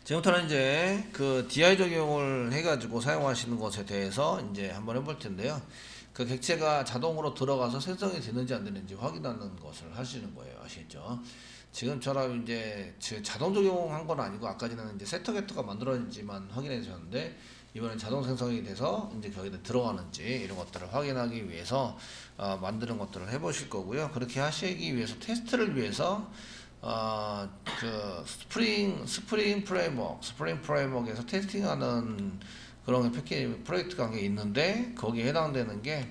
지금부터는 이제 그 DI 적용을 해가지고 사용하시는 것에 대해서 이제 한번 해볼 텐데요. 그 객체가 자동으로 들어가서 생성이 되는지 안 되는지 확인하는 것을 하시는 거예요. 아시겠죠? 지금처럼 이제 자동 적용한 건 아니고 아까 전에는 이제 세터 객터가 만들어진지만 확인해 주셨는데 이번엔 자동 생성이 돼서 이제 거기에 들어가는지 이런 것들을 확인하기 위해서 만드는 것들을 해보실 거고요. 그렇게 하시기 위해서 테스트를 위해서 그 스프링 프레임워크에서 테스팅하는 그런 패키지 프로젝트가 한 게 있는데 거기에 해당되는 게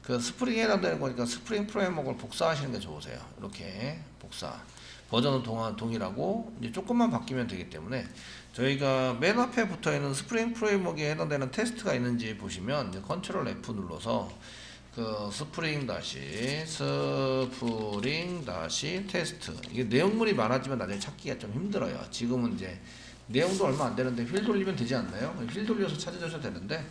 그 스프링에 해당되는 거니까 스프링 프레임워크를 복사하시는 게 좋으세요. 이렇게 복사. 버전은 동일하고 이제 조금만 바뀌면 되기 때문에 저희가 맨 앞에 붙어 있는 스프링 프레임워크에 해당되는 테스트가 있는지 보시면 이제 컨트롤 F 눌러서 그 스프링 다시 테스트. 이게 내용물이 많아지면 나중에 찾기가 좀 힘들어요. 지금은 이제 내용도 얼마 안 되는데 휠 돌리면 되지 않나요? 휠 돌려서 찾으셔도 되는데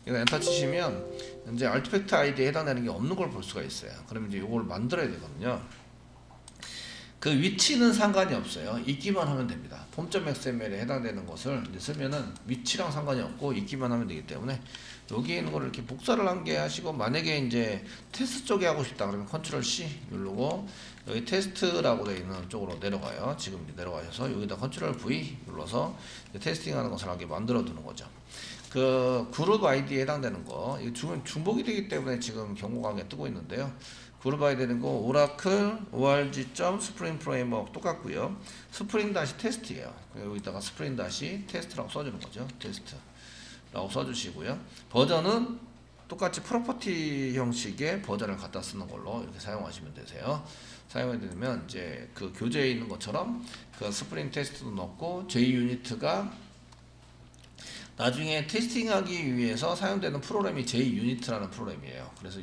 이거 엔터 치시면 이제 아티팩트 아이디에 해당되는 게 없는 걸 볼 수가 있어요. 그러면 이제 이걸 만들어야 되거든요. 그 위치는 상관이 없어요. 있기만 하면 됩니다. 폼.xml에 해당되는 것을 이제 쓰면은 위치랑 상관이 없고 있기만 하면 되기 때문에 여기에 있는 거를 이렇게 복사를 한 개 하시고 만약에 이제 테스트 쪽에 하고 싶다 그러면 컨트롤 C 누르고 여기 테스트라고 되어 있는 쪽으로 내려가요. 지금 내려가셔서 여기다 컨트롤 V 눌러서 테스팅하는 것을 하게 만들어 두는 거죠. 그 그룹 아이디에 해당되는 거 이거 중복이 되기 때문에 지금 경고가 한개 뜨고 있는데요. 그룹 아이디 되는 거 오라클 org.spring framework 똑같고요. 스프링 다시 테스트예요. 여기다가 스프링 다시 테스트라고 써주는 거죠. 테스트라고 써주시고요. 버전은 똑같이 프로퍼티 형식의 버전을 갖다 쓰는 걸로 이렇게 사용하시면 되세요. 사용해 되면 이제 그 교재에 있는 것처럼 그 스프링 테스트도 넣고 JUnit가 나중에 테스팅하기 위해서 사용되는 프로그램이 JUnit라는 프로그램이에요. 그래서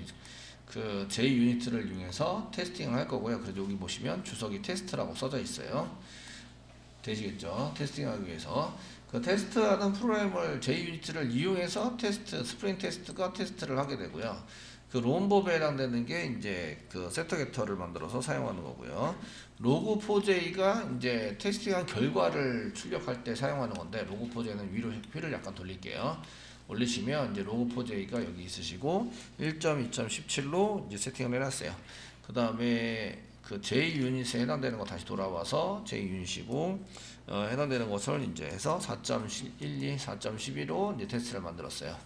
그 JUnit를 이용해서 테스팅을 할 거고요. 그래서 여기 보시면 주석이 테스트라고 써져 있어요. 되시겠죠? 테스팅하기 위해서 그 테스트하는 프로그램을 JUnit를 이용해서 스프링 테스트가 테스트를 하게 되고요. 그 롬법에 해당되는 게 이제 그 세터 객터를 만들어서 사용하는 거고요. 로그4j가 이제 테스팅한 결과를 출력할 때 사용하는 건데 로그4j는 위로 휠을 약간 돌릴게요. 올리시면 이제 로그4j가 여기 있으시고 1.2.17로 이제 세팅을 해놨어요. 그 다음에 그 JUnit에 해당되는 거 다시 돌아와서 JUnit이고 해당되는 것을 이제 해서 4.12, 4.12로 이제 테스트를 만들었어요.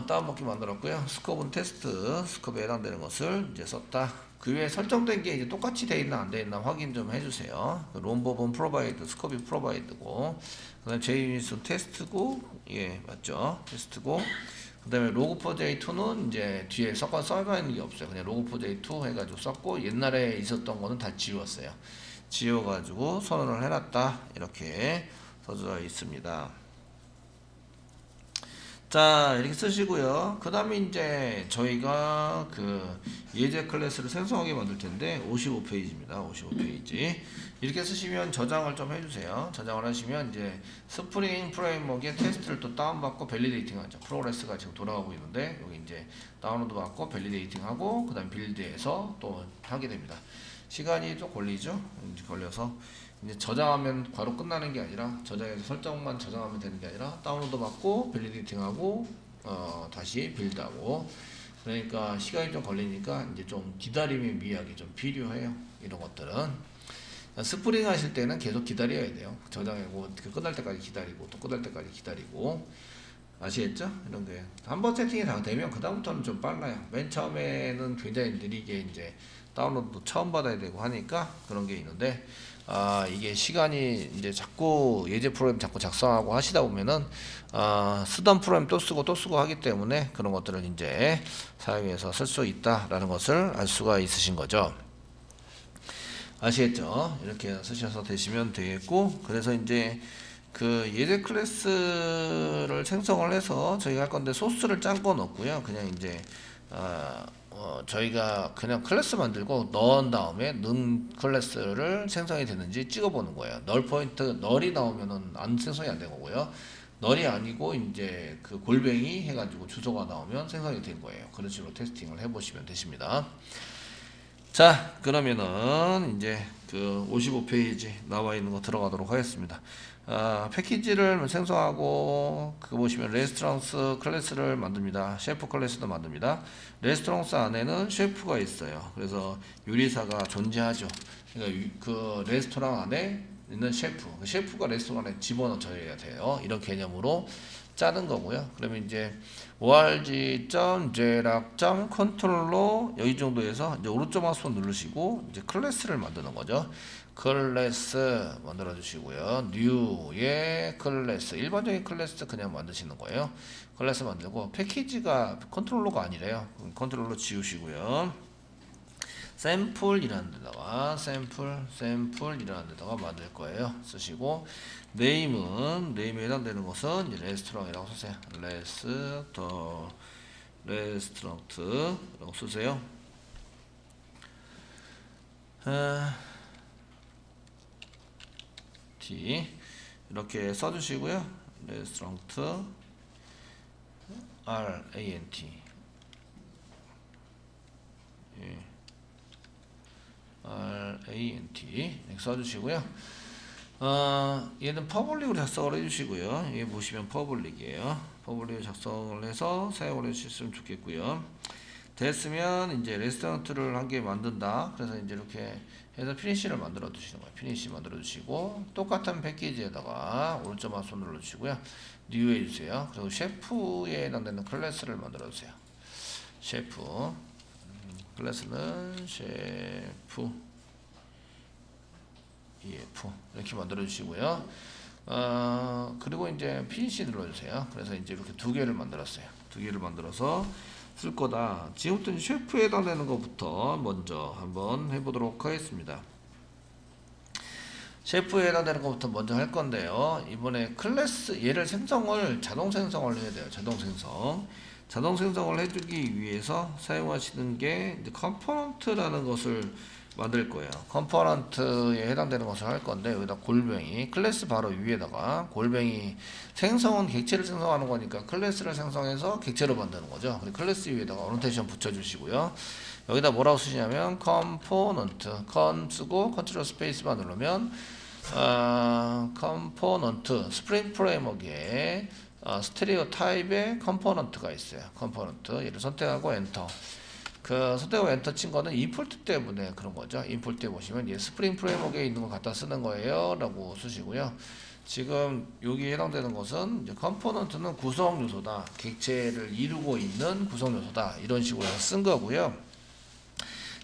다운받기 만들었고요. 스코브는 테스트, 스코브에 해당되는 것을 이제 썼다. 그 외에 설정된 게 이제 똑같이 돼 있나 안 돼 있나 확인 좀 해주세요. 롬법은 프로바이드, 스코브이 프로바이드고, 그 다음에 JUnit은 테스트고, 예, 맞죠? 테스트고, 그 다음에 log4j2는 이제 뒤에 써가 있는 게 없어요. 그냥 log4j2 해가지고 썼고, 옛날에 있었던 거는 다 지웠어요. 지워가지고 선언을 해놨다. 이렇게 써져 있습니다. 자, 이렇게 쓰시고요. 그 다음에 이제 저희가 그 예제 클래스를 생성하게 만들 텐데 55페이지입니다. 55페이지. 이렇게 쓰시면 저장을 좀 해주세요. 저장을 하시면 이제 스프링 프레임워크의 테스트를 또 다운받고 밸리데이팅 하죠. 프로그레스가 지금 돌아가고 있는데 여기 이제 다운로드 받고 밸리데이팅 하고 그 다음 빌드에서 또 하게 됩니다. 시간이 좀 걸리죠. 이제 걸려서 이제 저장하면 바로 끝나는 게 아니라 저장해서 설정만 저장하면 되는 게 아니라 다운로드 받고 밸리데이팅하고 다시 빌드하고 그러니까 시간이 좀 걸리니까 이제 좀 기다림의 미학이 좀 필요해요. 이런 것들은 스프링 하실 때는 계속 기다려야 돼요. 저장하고 끝날 때까지 기다리고 또 끝날 때까지 기다리고 아시겠죠? 이런 게 한번 세팅이 다 되면 그 다음부터는 좀 빨라요. 맨 처음에는 굉장히 느리게 이제 다운로드도 처음 받아야 되고 하니까 그런 게 있는데 이게 시간이 이제 자꾸 예제 프로그램 자꾸 작성하고 하시다 보면은 쓰던 프로그램 또 쓰고 하기 때문에 그런 것들을 이제 사용해서 쓸 수 있다라는 것을 알 수가 있으신 거죠. 아시겠죠? 이렇게 쓰셔서 되시면 되겠고 그래서 이제 그 예제 클래스를 생성을 해서 저희가 할 건데 소스를 짠 건 없고요. 그냥 이제 저희가 그냥 클래스 만들고 넣은 다음에 넣은 클래스를 생성이 되는지 찍어보는 거예요. 널 포인트, 널이 나오면은 안 생성이 안 된 거고요. 널이 아니고 이제 그 골뱅이 해가지고 주소가 나오면 생성이 된 거예요. 그런 식으로 테스팅을 해보시면 되십니다. 자, 그러면은 이제 그 55페이지 나와 있는 거 들어가도록 하겠습니다. 패키지를 생성하고 그 보시면 레스토랑스 클래스를 만듭니다. 셰프 클래스도 만듭니다. 레스토랑스 안에는 셰프가 있어요. 그래서 요리사가 존재하죠. 그러니까 그 레스토랑 안에 있는 셰프, 그 셰프가 레스토랑 안에 집어넣어야 돼요. 이런 개념으로 짜는 거고요. 그러면 이제 org.j락.컨트롤러 여기 정도에서 이제 오른쪽 마우스 누르시고 이제 클래스를 만드는 거죠. 클래스 만들어 주시고요. 뉴의 클래스, 일반적인 클래스 그냥 만드시는 거예요. 클래스 만들고 패키지가 컨트롤러가 아니래요. 컨트롤러 지우시고요. 샘플이라는 데다가 샘플이라는 데다가 만들 거예요. 쓰시고 네임에 해당되는 것은 이제 레스토랑이라고 쓰세요. 레스토랑트라고 쓰세요. T 이렇게 써주시고요. 레스토랑트 RANT RANT 이렇게 써주시고요. 얘는 퍼블릭으로 작성을 해주시고요. 여기 보시면 퍼블릭이에요. 퍼블릭으로 작성을 해서 사용을 해주셨으면 좋겠고요. 됐으면 이제 레스토랑트를 한 개 만든다. 그래서 이제 이렇게 해서 피니시를 만들어 주시는 거예요. 피니시 만들어 주시고 똑같은 패키지에다가 오른쪽 마우스 눌러 주시고요. 뉴 해주세요. 그리고 셰프에 해당되는 클래스를 만들어 주세요. 셰프 클래스는 셰프 EF 이렇게 만들어 주시고요. 그리고 이제 피니시 눌러주세요. 그래서 이제 이렇게 두 개를 만들었어요. 두 개를 만들어서 쓸 거다. 지금부터 셰프에 해당되는 것부터 먼저 한번 해보도록 하겠습니다. 셰프에 해당되는 것부터 먼저 할 건데요. 이번에 클래스 얘를 자동 생성을 해야 돼요. 자동 생성을 해주기 위해서 사용하시는 게 이제 컴포넌트라는 것을 만들 거예요. 컴포넌트에 해당되는 것을 할 건데 여기다 골뱅이 클래스 바로 위에다가 골뱅이 생성은 객체를 생성하는 거니까 클래스를 생성해서 객체로 만드는 거죠. 그리고 클래스 위에다가 어노테이션 붙여주시고요. 여기다 뭐라고 쓰시냐면 컴포넌트 컨 쓰고 컨트롤 스페이스만 누르면 컴포넌트 스프링 프레임워크에 스테레오 타입의 컴포넌트가 있어요. 컴포넌트 얘를 선택하고 엔터. 그 선택하고 엔터 친 거는 임포트 때문에 그런 거죠. 임포트에 보시면 얘 스프링 프레임워크에 있는 거 갖다 쓰는 거예요 라고 쓰시고요. 지금 여기에 해당되는 것은 이제 컴포넌트는 구성 요소다. 객체를 이루고 있는 구성 요소다. 이런 식으로 쓴 거고요.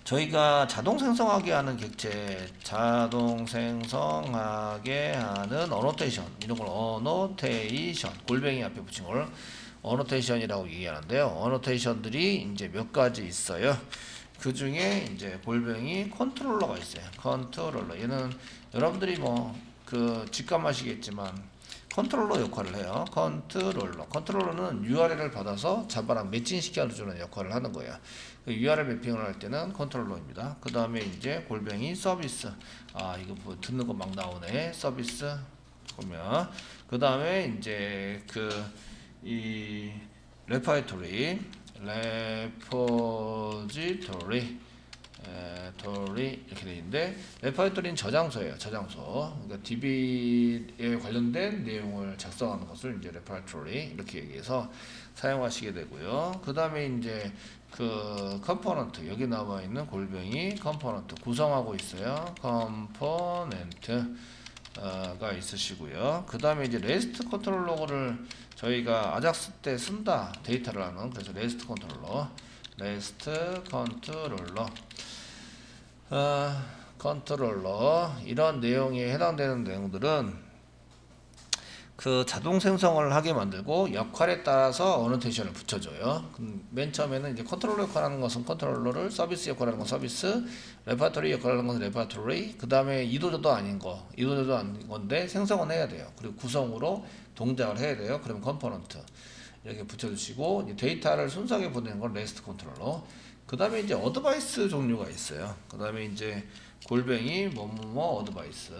저희가 자동 생성하게 하는 객체, 자동 생성하게 하는 어노테이션, 이런 걸 어노테이션, 골뱅이 앞에 붙인 걸 어노테이션이라고 얘기하는데요. 어노테이션들이 이제 몇 가지 있어요. 그 중에 이제 골뱅이 컨트롤러가 있어요. 컨트롤러. 얘는 여러분들이 뭐 그 직감하시겠지만 컨트롤러 역할을 해요. 컨트롤러는 URL을 받아서 자바랑 매칭시켜주는 역할을 하는 거예요. 그 URL 매핑을 할 때는 컨트롤러입니다. 그 다음에 이제 골뱅이 서비스. 이거 뭐 듣는 거 막 나오네. 서비스 보면 그 다음에 이제 이 레포지토리 이렇게 되어 있는데 레포지토리는 저장소예요. 저장소. 그러니까 DB에 관련된 내용을 작성하는 것을 이제 레포지토리 이렇게 얘기해서 사용하시게 되고요. 그 다음에 이제 그 컴포넌트 여기 나와 있는 골뱅이 컴포넌트 구성하고 있어요. 컴포넌트가 있으시고요. 그 다음에 이제 레스트 컨트롤러를 저희가 아작스 때 쓴다 데이터를 하는 그래서 레스트 컨트롤러 이런 내용에 해당되는 내용들은 그 자동 생성을 하게 만들고 역할에 따라서 어노테이션을 붙여줘요. 맨 처음에는 이제 컨트롤러 역할하는 것은 컨트롤러를, 서비스 역할하는 건 서비스, 레파토리 역할하는 것은 레파토리, 그 다음에 이도저도 아닌 건데 생성은 해야 돼요. 그리고 구성으로 동작을 해야 돼요. 그러면 컴포넌트 이렇게 붙여주시고 데이터를 순수하게 보내는 건 레스트 컨트롤러. 그 다음에 이제 어드바이스 종류가 있어요. 그 다음에 이제 골뱅이 어드바이스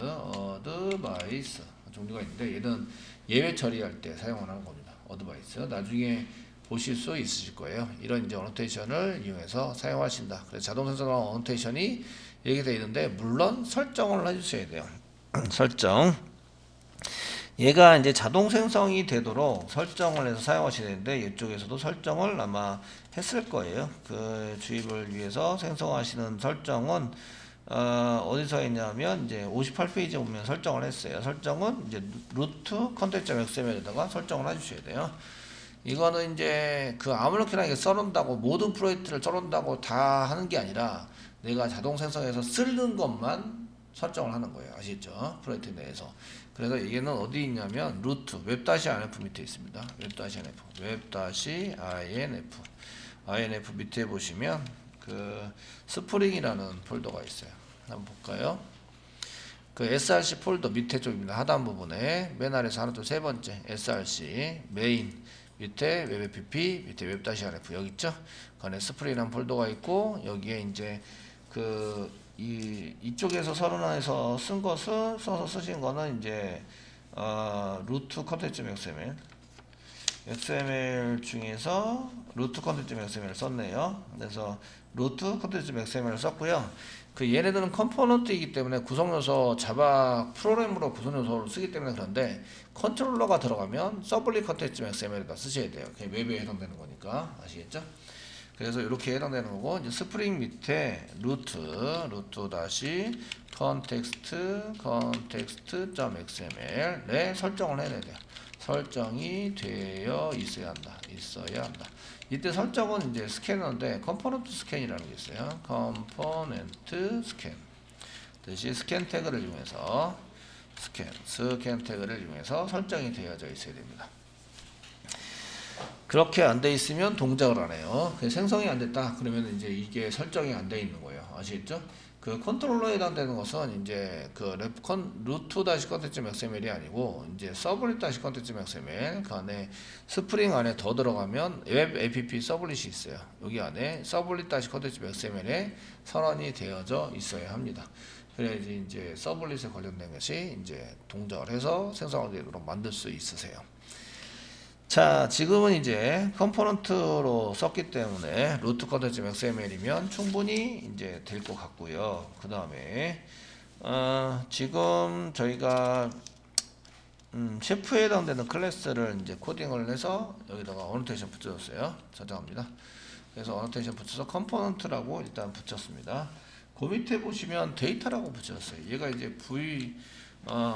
종류가 있는데 얘는 예외 처리할 때 사용하는 겁니다. 어드바이스 나중에 보실 수 있으실 거예요. 이런 이제 어노테이션을 이용해서 사용하신다. 그래서 자동 생성한 어노테이션이 이렇게 되어 있는데 물론 설정을 해주셔야 돼요. 설정. 얘가 이제 자동 생성이 되도록 설정을 해서 사용하셔야 되는데 이쪽에서도 설정을 아마 했을 거예요. 그 주입을 위해서 생성하시는 설정은 어디서 했냐면 이제 58페이지에 보면 설정을 했어요. 설정은 이제 루트 컨텐츠.xml에다가 설정을 해주셔야 돼요. 이거는 이제 그 아무렇게나 이게 써놓는다고 모든 프로젝트를 써놓는다고 다 하는 게 아니라 내가 자동 생성해서 쓰는 것만 설정을 하는 거예요. 아시겠죠? 프로젝트 내에서. 그래서 얘는 어디 있냐면 루트 웹-inf 밑에 있습니다. 웹-inf inf 밑에 보시면 그 스프링이라는 폴더가 있어요. 한번 볼까요? 그 src 폴더 밑에 쪽입니다. 하단 부분에 맨 아래에서 하나 또 세 번째 src 메인 밑에 web-app 밑에 웹-inf 여기 있죠? 그 안에 스프링이라는 폴더가 있고 여기에 이제 그 이쪽에서 서론에서 쓴 것을 써서 쓰신 거는 이제 루트 컨텐츠.xml XML 중에서 루트 컨텐츠.xml 썼네요. 그래서 루트 컨텐츠.xml 썼고요. 그 얘네들은 컴포넌트이기 때문에 구성요소 자바 프로그램으로 구성요소를 쓰기 때문에 그런데 컨트롤러가 들어가면 서블릿 컨텐츠.xml에다 쓰셔야 돼요. 그게 웹에 해당되는 거니까 아시겠죠? 그래서 이렇게 해당되는 거고 이제 스프링 밑에 루트 다시 context.xml에 설정을 해야 돼요. 설정이 되어 있어야 한다. 이때 설정은 이제 스캐너인데 컴포넌트 스캔이라는 게 있어요. 컴포넌트 스캔. 대신 스캔 태그를 이용해서 스캔 태그를 이용해서 설정이 되어져 있어야 됩니다. 그렇게 안 돼 있으면 동작을 안 해요. 생성이 안 됐다. 그러면 이제 이게 설정이 안 돼 있는 거예요. 아시겠죠? 그 컨트롤러에 해당되는 것은 이제 그 루트 컨텐츠.xml이 아니고 이제 서블릿 컨텐츠.xml 그 안에 스프링 안에 더 들어가면 웹 app 서블릿이 있어요. 여기 안에 서블릿 컨텐츠.xml에 선언이 되어져 있어야 합니다. 그래야지 이제 서블릿에 관련된 것이 이제 동작을 해서 생성하게 되도록 만들 수 있으세요. 자, 지금은 이제 컴포넌트로 썼기 때문에 루트 컨텐츠.xml이면 충분히 이제 될 것 같고요. 그 다음에 지금 저희가 셰프에 해당되는 클래스를 이제 코딩을 해서 여기다가 어노테이션 붙여줬어요. 저장합니다. 그래서 어노테이션 붙여서 컴포넌트라고 일단 붙였습니다. 그 밑에 보시면 데이터라고 붙였어요. 얘가 이제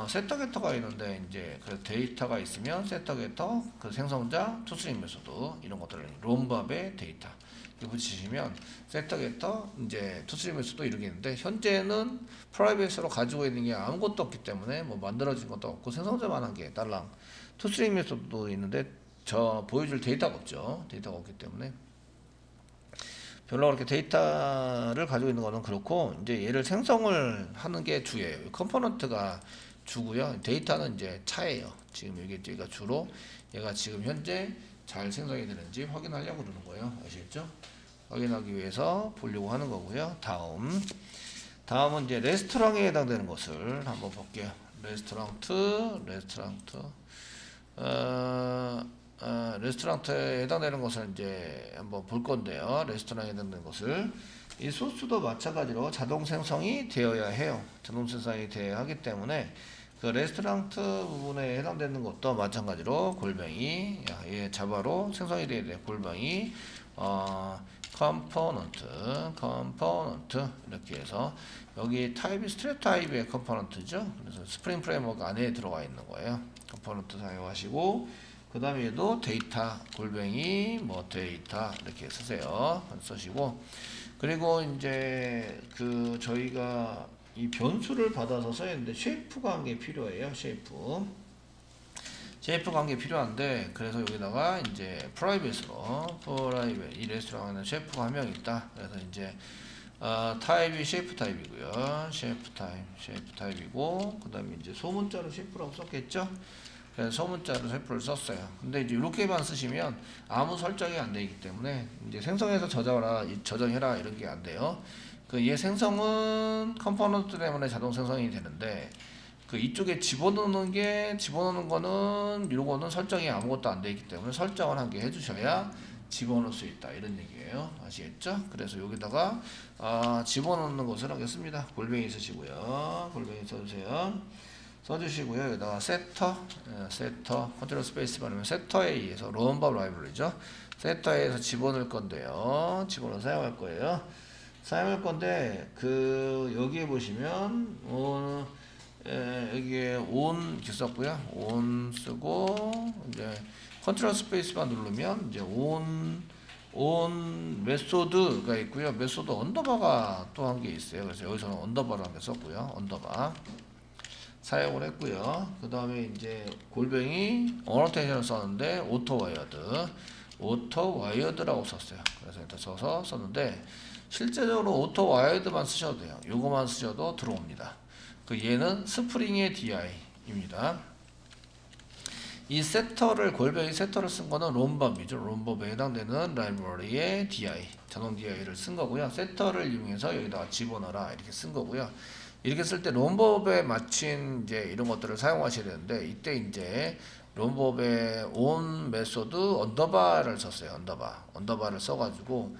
세터 게터가 있는데 이제 그 데이터가 있으면 세터 게터 그 생성자 투스트링 메소드 이런 것들을 롬밥의 데이터 이렇게 붙이시면 세터 게터 이제 투스트링 메소드 이렇게 있는데 현재는 프라이빗으로 가지고 있는 게 아무것도 없기 때문에 뭐 만들어진 것도 없고 생성자만 한 게 딸랑 투스트링 메소드도 있는데 저 보여줄 데이터가 없죠. 데이터가 없기 때문에 별로 그렇게 데이터를 가지고 있는 거는 그렇고 이제 얘를 생성을 하는 게 주예요. 컴포넌트가 주고요. 데이터는 이제 차예요. 지금 여기가 주로 얘가 지금 현재 잘 생성이 되는지 확인하려고 그러는 거예요. 아시겠죠? 확인하기 위해서 보려고 하는 거고요. 다음은 이제 레스토랑에 해당되는 것을 한번 볼게요. 레스토랑트에 해당되는 것을 이제 한번 볼 건데요. 레스토랑에 해당되는 것을 이 소스도 마찬가지로 자동 생성이 되어야 해요. 자동 생성이 되어야 하기 때문에 그 레스토랑트 부분에 해당되는 것도 마찬가지로 골뱅이 자바로 생성이 되어야 돼요. 골뱅이 컴포넌트 이렇게 해서 여기 타입이 스트랩 타입의 컴포넌트죠. 그래서 스프링 프레임워크 안에 들어가 있는 거예요. 컴포넌트 사용하시고 그 다음에 얘도 데이터 골뱅이 뭐 데이터 이렇게 쓰세요. 쓰시고 그리고 이제 그 저희가 이 변수를 받아서 써야 되는데 쉐이프 관계 필요해요. 쉐이프 관계 필요한데 그래서 여기다가 이제 프라이빗 이 레스토랑에는 쉐이프가 한 명 있다. 그래서 이제 타입이 쉐이프 타입이고요. 쉐이프 타입이고 그 다음에 이제 소문자로 쉐이프라고 썼겠죠. 그래서 소문자로 쉐이프를 썼어요. 근데 이제 이렇게만 쓰시면 아무 설정이 안 되기 때문에 이제 생성해서 저장해라 이런 게 안 돼요. 그 얘 생성은 컴포넌트 때문에 자동 생성이 되는데 그 이쪽에 집어넣는 거는 이런 거는 설정이 아무것도 안 되기 때문에 설정을 한 개 해주셔야 집어넣을 수 있다 이런 얘기예요. 아시겠죠? 그래서 여기다가 집어넣는 것을 하겠습니다. 골뱅이 쓰시고요. 골뱅이 써주세요. 써주시고요. 여기다가 세터 컨트롤 스페이스 바르면 세터에 의해서 럼법 라이브러리죠. 세터에 의해서 집어넣을 건데요. 집어넣어 사용할 거예요. 사용할 건데 여기에 보시면 여기에 on 썼고요. on 쓰고 이제 컨트롤 스페이스만 누르면 이제 on 메소드가 있고요. 메소드 언더바가 또 한 게 있어요. 그래서 여기서는 언더바를 한 개 썼고요. 언더바 사용을 했고요. 그 다음에 이제 골뱅이 어노테이션을 썼는데 오토 와이어드라고 썼어요. 그래서 일단 써서 썼는데 실제적으로 오토 와이어드만 쓰셔도 돼요. 요거만 쓰셔도 들어옵니다. 얘는 스프링의 DI입니다. 이 세터를 골뱅이 세터를 쓴 거는 롬법이죠. 롬법에 해당되는 라이브러리의 DI 자동 DI를 쓴 거고요. 세터를 이용해서 여기다가 집어넣어라 이렇게 쓴 거고요. 이렇게 쓸 때 롬법에 맞춘 이제 이런 것들을 사용하셔야 되는데 이때 이제 롬법의 on 메소드 언더바를 썼어요. 언더바를 써가지고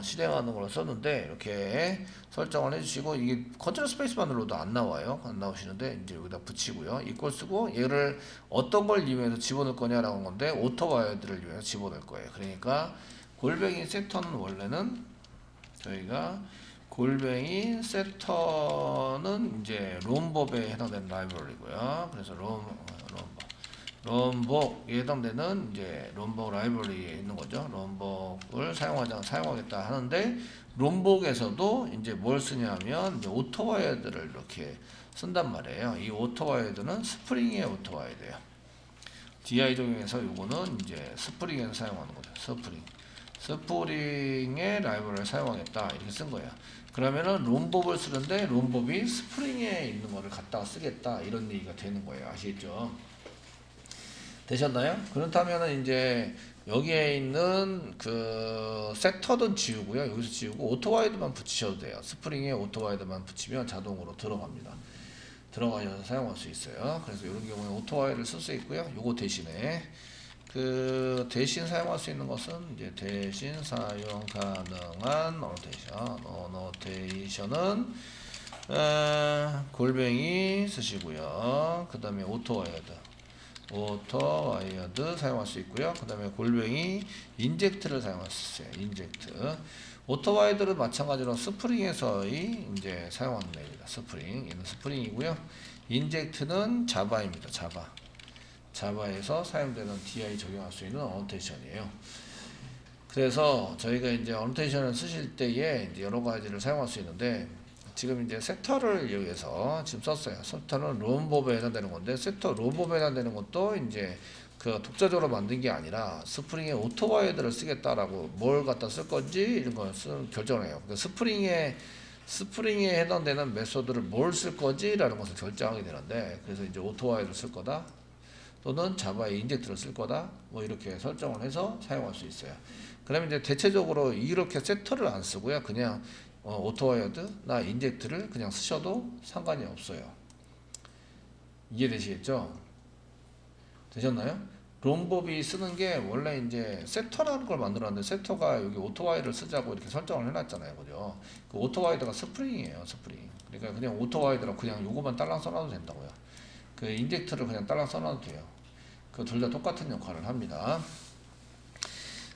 실행하는 걸로 썼는데 이렇게 설정을 해주시고 이게 컨트롤 스페이스만 눌러도 안 나와요. 안 나오시는데 이제 여기다 붙이고요. 이꼴 쓰고 얘를 어떤 걸 이용해서 집어넣을 거냐라고 한 건데 오토 와이어드를 이용해서 집어넣을 거예요. 그러니까 골뱅이 세터는 원래는 저희가 골뱅이 세터는 이제 롬법에 해당되는 라이브러리고요. 그래서 롬복에 해당되는 이제 롬복 라이브러리에 있는 거죠. 롬복을 사용하겠다 하는데 롬복에서도 이제 뭘 쓰냐면 이제 오토와이어드를 이렇게 쓴단 말이에요. 이 오토와이어드는 스프링의 오토와이어드예요. DI 적용해서 요거는 이제 스프링에서 사용하는 거죠. 스프링의 라이브러리를 사용하겠다 이렇게 쓴 거예요. 그러면은 롬법을 쓰는데 롬법이 스프링에 있는 거를 갖다가 쓰겠다 이런 얘기가 되는 거예요. 아시겠죠? 되셨나요? 그렇다면은 이제 여기에 있는 세터든 지우고요. 여기서 지우고 오토와이드만 붙이셔도 돼요. 스프링에 오토와이드만 붙이면 자동으로 들어갑니다. 들어가셔서 사용할 수 있어요. 그래서 이런 경우에 오토와이드를 쓸 수 있고요. 요거 대신에 대신 사용할 수 있는 것은 이제 대신 사용 가능한 어노테이션은 골뱅이 쓰시고요. 그 다음에 오토와이어드 사용할 수 있고요. 그 다음에 골뱅이 인젝트를 사용할 수 있어요. 인젝트. 오토와이어드는 마찬가지로 스프링에서의 이제 사용하는 얘기입니다. 얘는 스프링이고요. 인젝트는 자바입니다. 자바에서 사용되는 DI 적용할 수 있는 어노테이션이에요. 그래서 저희가 이제 어노테이션을 쓰실 때에 이제 여러 가지를 사용할 수 있는데 지금 이제 세터를 이용해서 지금 썼어요. 세터는 롬법에 해당되는 건데 롬법에 해당되는 것도 이제 독자적으로 만든 게 아니라 스프링에 오토와이어드를 쓰겠다라고 뭘 갖다 쓸 건지 이런 걸 결정을 해요. 스프링에 해당되는 메소드를 뭘 쓸 건지라는 것을 결정하게 되는데 그래서 이제 오토와이어드를 쓸 거다. 또는 자바의 인젝트를 쓸 거다. 뭐 이렇게 설정을 해서 사용할 수 있어요. 그러면 이제 대체적으로 이렇게 세터를 안 쓰고요. 그냥 오토와이어드나 인젝트를 그냥 쓰셔도 상관이 없어요. 이해되시겠죠? 되셨나요? 롬법이 쓰는 게 원래 이제 세터라는 걸 만들었는데 세터가 여기 오토와이어드를 쓰자고 이렇게 설정을 해놨잖아요. 그죠? 오토와이어드가 스프링이에요. 그러니까 그냥 오토와이어드라 그냥 요거만 딸랑 써놔도 된다고요. 인젝트를 그냥 딸랑 써놔도 돼요. 둘 다 똑같은 역할을 합니다.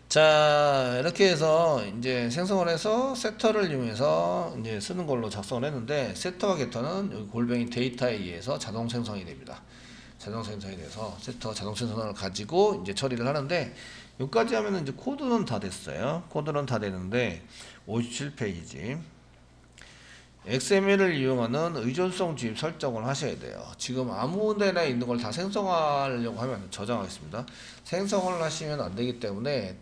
자, 이렇게 해서 이제 생성을 해서 세터를 이용해서 이제 쓰는 걸로 작성을 했는데 세터와 게터는 여기 골뱅이 데이터에 의해서 자동 생성이 됩니다. 자동 생성이 돼서 세터 자동 생성을 가지고 이제 처리를 하는데 여기까지 하면은 이제 코드는 다 됐어요. 코드는 다 되는데 57페이지. XML을 이용하는 의존성 주입 설정을 하셔야 돼요. 지금 아무 데나 있는 걸 다 생성하려고 하면 저장하겠습니다. 생성을 하시면 안 되기 때문에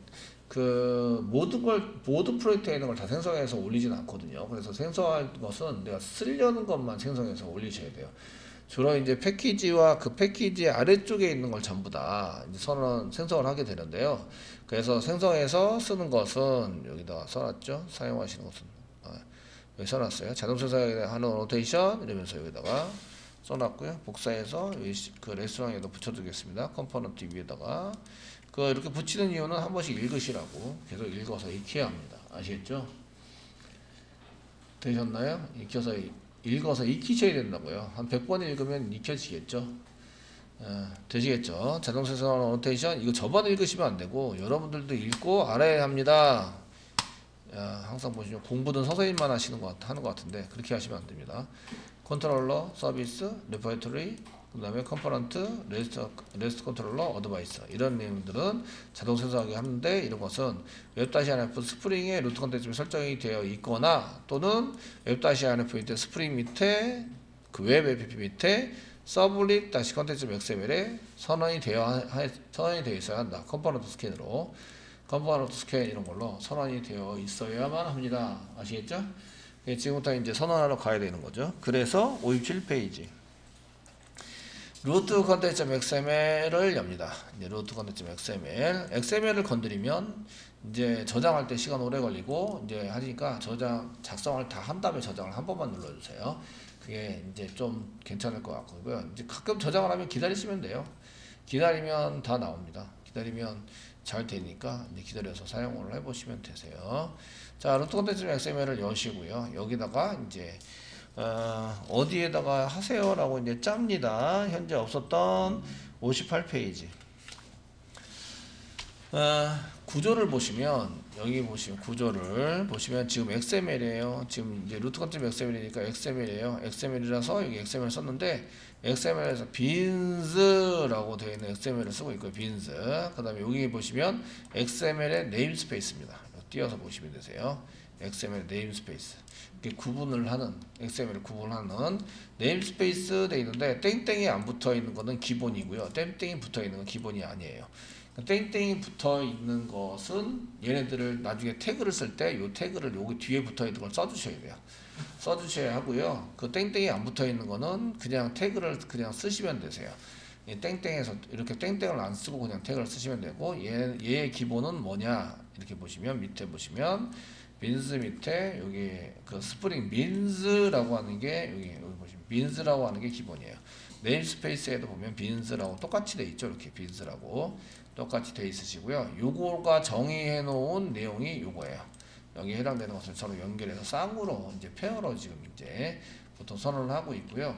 모든 프로젝트에 있는 걸 다 생성해서 올리진 않거든요. 그래서 생성할 것은 내가 쓰려는 것만 생성해서 올리셔야 돼요. 주로 이제 패키지와 그 패키지 아래쪽에 있는 걸 전부 다 이제 생성을 하게 되는데요. 그래서 생성해서 쓰는 것은 여기다가 써놨죠. 사용하시는 것은 여기 써놨어요. 자동 생성하는 어노테이션 이러면서 여기다가 써놨고요. 복사해서 여기 레스토랑에도 붙여두겠습니다. 컴포넌트 위에다가 그 이렇게 붙이는 이유는 한 번씩 읽으시라고. 계속 읽어서 익혀야 합니다. 아시겠죠? 되셨나요? 읽어서 익히셔야 된다고요. 한 100번 읽으면 익혀지겠죠? 되시겠죠? 자동생성 어노테이션 이거 저만 읽으시면 안 되고 여러분들도 읽고 알아야 합니다. 항상 보시면 공부는 선생님만 하는 것 같은데 그렇게 하시면 안 됩니다. 컨트롤러, 서비스, 레퍼토리, 그 다음에 컴포넌트, 레스트 컨트롤러, 어드바이스 이런 내용들은 자동 생성하게 하는데 이런 것은 웹-INF 스프링에 루트 컨텐츠 설정이 되어 있거나 또는 웹-INF 밑에 스프링 밑에 그 웹 APP 밑에 서블릿 다시 컨텐츠 XML에 선언이 되어 있어야 한다. 컴포넌트 스캔으로 컴포넌트 스캔 이런 걸로 선언이 되어 있어야만 합니다. 아시겠죠? 지금부터 이제 선언하러 가야 되는 거죠. 그래서 57페이지 루트 컨텐츠 XML을 엽니다. 이제 루트 컨텐츠 XML을 건드리면 이제 저장할 때 시간 오래 걸리고 이제 하니까 작성을 다 한 다음에 저장을 한 번만 눌러주세요. 그게 이제 좀 괜찮을 것 같고요. 이제 가끔 저장을 하면 기다리시면 돼요. 기다리면 다 나옵니다. 기다리면 잘 되니까 이제 기다려서 사용을 해보시면 되세요. 자, 루트 컨텐츠 XML을 여시고요. 여기다가 이제 어디에다가 하세요라고 이제 짭니다. 현재 없었던 58페이지. 구조를 보시면 여기 보시면 구조를 보시면 지금 XML이에요. 지금 이제 루트 컨텐츠 XML이니까 XML이에요. XML이라서 여기 XML 썼는데 XML에서 빈즈라고 되어 있는 XML을 쓰고 있고요. 빈즈. 그다음에 여기 보시면 XML의 네임스페이스입니다. 띄어서 보시면 되세요. XML 네임스페이스. 이렇게 구분을 하는 XML을 구분하는 네임스페이스 되어 있는데 땡땡이 안 붙어 있는 거는 기본이고요. 땡땡이 붙어 있는 건 기본이 아니에요. 땡땡이 붙어 있는 것은 얘네들을 나중에 태그를 쓸 때 이 태그를 여기 뒤에 붙어 있는 걸 써주셔야 돼요. 써주셔야 하고요. 그 땡땡이 안 붙어 있는 거는 그냥 태그를 그냥 쓰시면 되세요. 이 땡땡에서 이렇게 땡땡을 안 쓰고 그냥 태그를 쓰시면 되고 얘의 기본은 뭐냐 이렇게 보시면 밑에 보시면 빈즈 밑에 여기 그 스프링 빈즈라고 하는 게 여기 보시면 빈즈라고 하는 게 기본이에요. 네임스페이스에도 보면 빈즈라고 똑같이 돼 있죠. 이렇게 빈즈라고 똑같이 돼 있으시고요. 요거가 정의해 놓은 내용이 요거예요. 여기에 해당되는 것을 서로 연결해서 쌍으로 이제 페어로 지금 이제 보통 선언을 하고 있고요.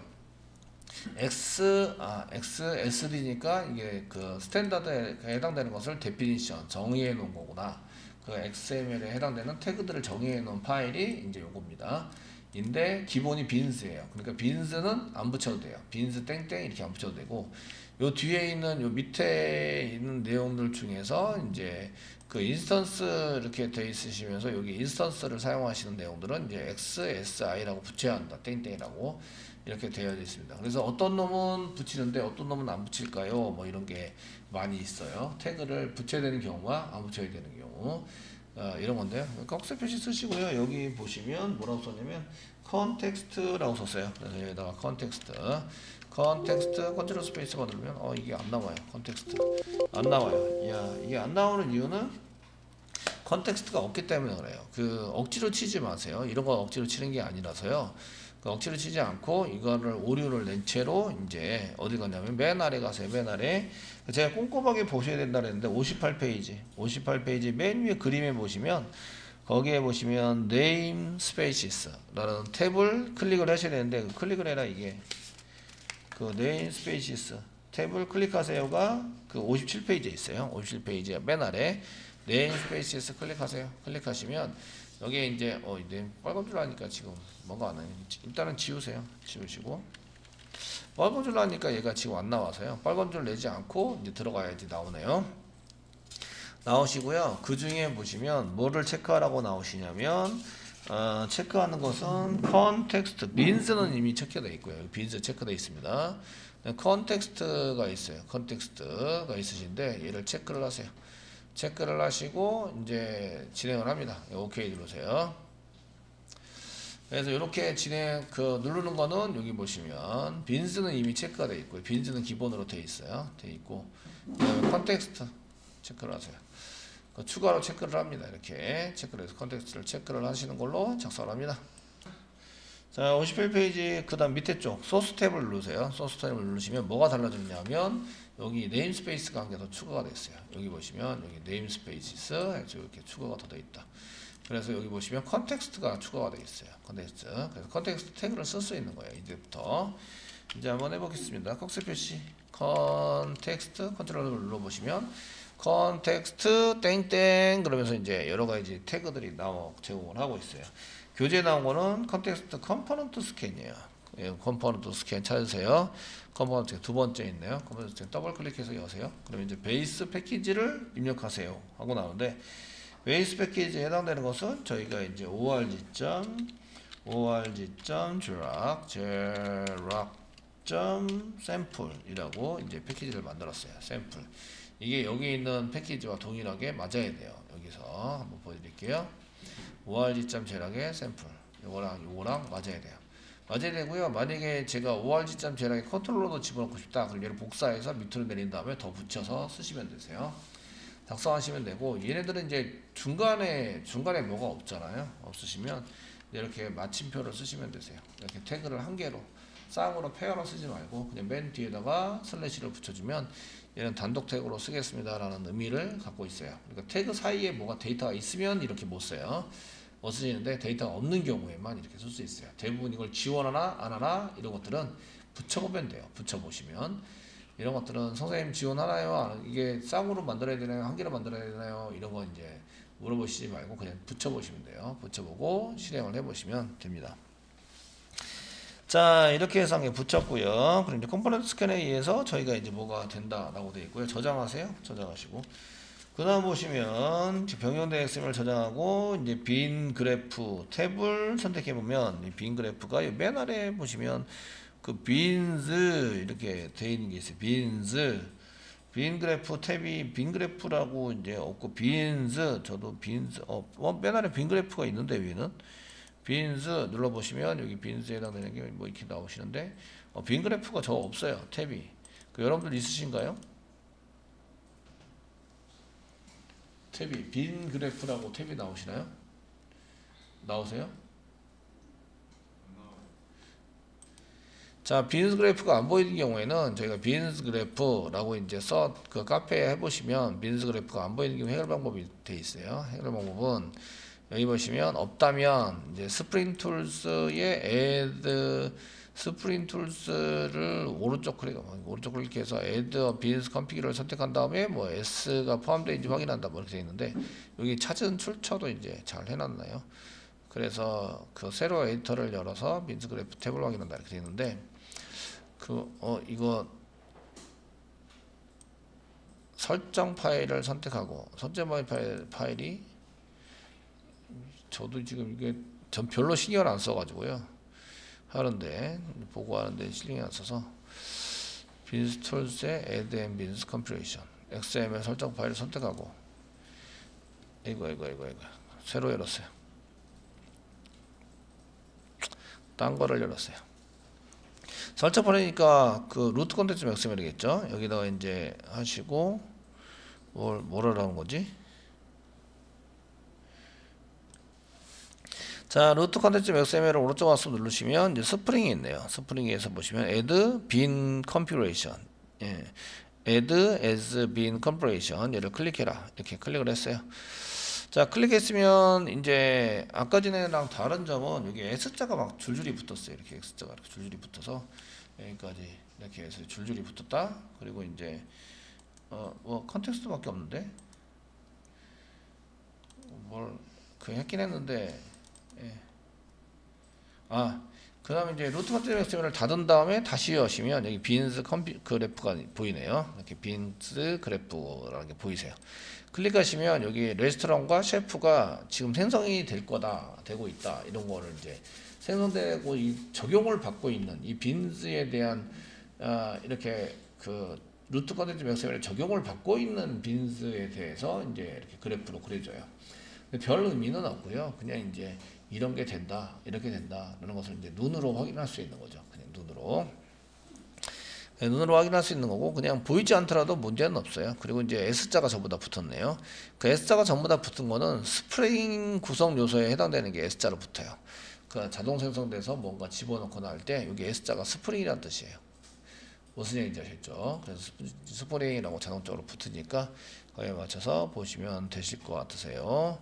XSD니까 이게 그 스탠다드에 해당되는 것을 데피니션 정의해 놓은 거구나. 그 XML에 해당되는 태그들을 정의해 놓은 파일이 이제 요겁니다. 인데 기본이 빈즈예요. 그러니까 빈즈는 안 붙여도 돼요. 빈즈 땡땡 이렇게 안 붙여도 되고 요 뒤에 있는 요 밑에 있는 내용들 중에서 이제 그 인스턴스 이렇게 돼 있으시면서 여기 인스턴스를 사용하시는 내용들은 이제 XSI라고 붙여야 한다. 땡땡이라고 이렇게 되어 있습니다. 그래서 어떤 놈은 붙이는데 어떤 놈은 안 붙일까요? 뭐 이런 게 많이 있어요. 태그를 붙여야 되는 경우와 안 붙여야 되는 경우. 이런 건데요. 꺽쇠 표시 쓰시고요. 여기 보시면 뭐라고 썼냐면 컨텍스트라고 썼어요. 그래서 여기다가 컨텍스트 컨트롤 스페이스가 누르면 이게 안 나와요. 컨텍스트 안 나와요. 이게 안 나오는 이유는 컨텍스트가 없기 때문에 그래요. 그 억지로 치지 마세요. 이런 거 억지로 치는 게 아니라서요. 그 억지로 치지 않고 이거를 오류를 낸 채로 이제 어디 가냐면 맨 아래 가세요. 맨 아래 제가 꼼꼼하게 보셔야 된다 그랬는데 58페이지 맨 위에 그림에 보시면 거기에 보시면 name spaces라는 탭을 클릭을 하셔야 되는데 클릭을 해라. 이게 그 name spaces 탭을 클릭하세요가 그 57페이지에 있어요. 57페이지에 맨 아래 name spaces 클릭하세요. 클릭하시면 여기에 이제 이제 빨간 줄 하니까 지금 뭔가 안 나요. 일단은 지우세요. 지우시고 빨간 줄 하니까 얘가 지금 안 나와서요. 빨간 줄 내지 않고 이제 들어가야지 나오네요. 나오시고요. 그 중에 보시면 뭐를 체크하라고 나오시냐면 체크하는 것은 컨텍스트 빈즈는 이미 체크되어 있고요. 빈즈 체크되어 있습니다. 컨텍스트가 있어요. 컨텍스트가 있으신데 얘를 체크를 하세요. 체크를 하시고 이제 진행을 합니다. 오케이 누르세요. 그래서 이렇게 누르는 거는 여기 보시면 빈즈는 이미 체크가 되어 있고요. 빈즈는 기본으로 되어 있어요. 되어 있고 그다음에 컨텍스트 체크를 하세요. 추가로 체크를 합니다. 이렇게 체크를 해서 컨텍스트를 체크를 하시는 걸로 작성을 합니다. 자, 51페이지 그 다음 밑에 쪽 소스 탭을 누르세요. 소스 탭을 누르시면 뭐가 달라졌냐면 여기 네임스페이스가 한 개 더 추가가 됐어요. 여기 보시면 여기 네임스페이스 해서 이렇게 추가가 더 돼 있다. 그래서 여기 보시면 컨텍스트가 추가가 되어 있어요. 컨텍스트. 그래서 컨텍스트 태그를 쓸 수 있는 거예요. 이제부터. 이제 한번 해보겠습니다. 꺽쇠 표시. 컨텍스트 컨트롤을 눌러보시면 컨텍스트 땡땡 그러면서 이제 여러 가지 태그들이 제공을 하고 있어요. 교재에 나온 거는 컨텍스트 컴포넌트 스캔이에요. 예, 컴포넌트 스캔 찾으세요. 컴포넌트 두 번째 있네요. 컴포넌트 스캔 더블 클릭해서 여세요. 그러면 이제 베이스 패키지를 입력하세요 하고 나오는데 베이스 패키지에 해당되는 것은 저희가 이제 org.sample 이라고 이제 패키지를 만들었어요. 샘플. 이게 여기 있는 패키지와 동일하게 맞아야 돼요. 여기서 한번 보여드릴게요. org.제락의 샘플. 요거랑 맞아야 돼요. 맞아야 되고요. 만약에 제가 org.제락의 컨트롤러도 집어넣고 싶다. 그럼 얘를 복사해서 밑으로 내린 다음에 더 붙여서 쓰시면 되세요. 작성하시면 되고 얘네들은 이제 중간에 뭐가 없잖아요. 없으시면 이렇게 마침표를 쓰시면 되세요. 이렇게 태그를 한 개로 쌍으로 페어로 쓰지 말고 그냥 맨 뒤에다가 슬래시를 붙여주면 얘는 단독 태그로 쓰겠습니다 라는 의미를 갖고 있어요. 그러니까 태그 사이에 뭐가 데이터가 있으면 이렇게 못 써요. 못 쓰시는데 데이터가 없는 경우에만 이렇게 쓸 수 있어요. 대부분 이걸 지원하나 안 하나 이런 것들은 붙여보면 돼요. 붙여보시면 이런 것들은 선생님 지원하나요? 이게 쌍으로 만들어야 되나요? 한 개로 만들어야 되나요? 이런 거 이제 물어보시지 말고 그냥 붙여보시면 돼요. 붙여보고 실행을 해보시면 됩니다. 자, 이렇게 해서 한 개 붙였고요. 그럼 이제 컴포넌트 스캔에 의해서 저희가 이제 뭐가 된다라고 되어 있고요. 저장하세요. 저장하시고. 그 다음 보시면 병용된 XML 저장하고 이제 빈 그래프 탭을 선택해 보면 이 빈 그래프가 맨 아래 보시면 그 빈즈 이렇게 되어 있는 게 있어요. 빈즈 빈 그래프 탭이 빈 그래프라고 이제 없고 빈즈 저도 빈즈 맨 아래 빈 그래프가 있는데 위에는 빈즈 눌러보시면 여기 빈즈에 해당되는 게 뭐 이렇게 나오시는데 빈 그래프가 저 없어요. 탭이 여러분들 있으신가요? 탭이 빈 그래프라고 탭이 나오시나요? 나오세요? 자, 빈스 그래프가 안 보이는 경우에는 저희가 빈스 그래프라고 이제 그 카페에 해보시면 빈스 그래프가 안 보이는 경우 해결 방법이 돼 있어요. 해결 방법은 여기 보시면 없다면 이제 스프링 툴스의 add 스프링 툴스를 오른쪽 클릭해서 add 빈스 컨피그를 선택한 다음에 뭐 s가 포함되어 있는지 확인한다 뭐 이렇게 되어 있는데 여기 찾은 출처도 이제 잘 해놨나요? 그래서 그 새로 에디터를 열어서 빈스 그래프 탭을 확인한다 이렇게 되어 있는데 이거 설정 파일을 선택하고 설정 파일이 저도 지금 이게 전 별로 신경을 안 써가지고요 하는데 보고 하는데 신경이 안 써서 빈스 툴스의 add and 빈스 컴피레이션 XML 설정 파일을 선택하고 이거 새로 열었어요. 딴 거를 열었어요. 설정 파일이니까 그 루트 컨텐츠 XML이겠죠. 여기다가 이제 하시고 뭐라는 거지? 자, 루트 컨텐츠 XML을 오른쪽 마우스 누르시면 이제 스프링이 있네요. 스프링에서 보시면 add bin configuration, add as bin configuration 얘를 클릭해라 이렇게 클릭을 했어요. 자, 클릭했으면 이제 아까 전에랑 다른 점은 여기 S자가 막 줄줄이 붙었어요. 이렇게 X자가 이렇게 줄줄이 붙어서 여기까지 이렇게 해서 줄줄이 붙었다. 그리고 이제 뭐 컨텍스트밖에 없는데 뭘 했긴 했는데 그 다음에 이제 루트 컨텐츠 XML을 닫은 다음에 다시 여시면 여기 빈스 그래프가 보이네요. 이렇게 빈스 그래프라는 게 보이세요. 클릭하시면 여기 레스토랑과 셰프가 지금 생성이 되고 있다. 이런 거를 이제 생성되고 적용을 받고 있는 이 빈스에 대한 이렇게 그 루트 컨텐츠 XML에 적용을 받고 있는 빈스에 대해서 이제 이렇게 그래프로 그려줘요. 근데 별 의미는 없고요. 그냥 이제 이런 게 된다, 이렇게 된다, 라는 것을 이제 눈으로 확인할 수 있는 거죠. 그냥 눈으로 확인할 수 있는 거고, 그냥 보이지 않더라도 문제는 없어요. 그리고 이제 S자가 전부 다 붙었네요. 그 S자가 전부 다 붙은 거는 스프링 구성 요소에 해당되는 게 S자로 붙어요. 그 자동 생성돼서 뭔가 집어넣거나 할 때 여기 S자가 스프링이라는 뜻이에요. 무슨 얘기인지 아셨죠? 그래서 스프링이라고 자동적으로 붙으니까 거기에 맞춰서 보시면 되실 것 같으세요.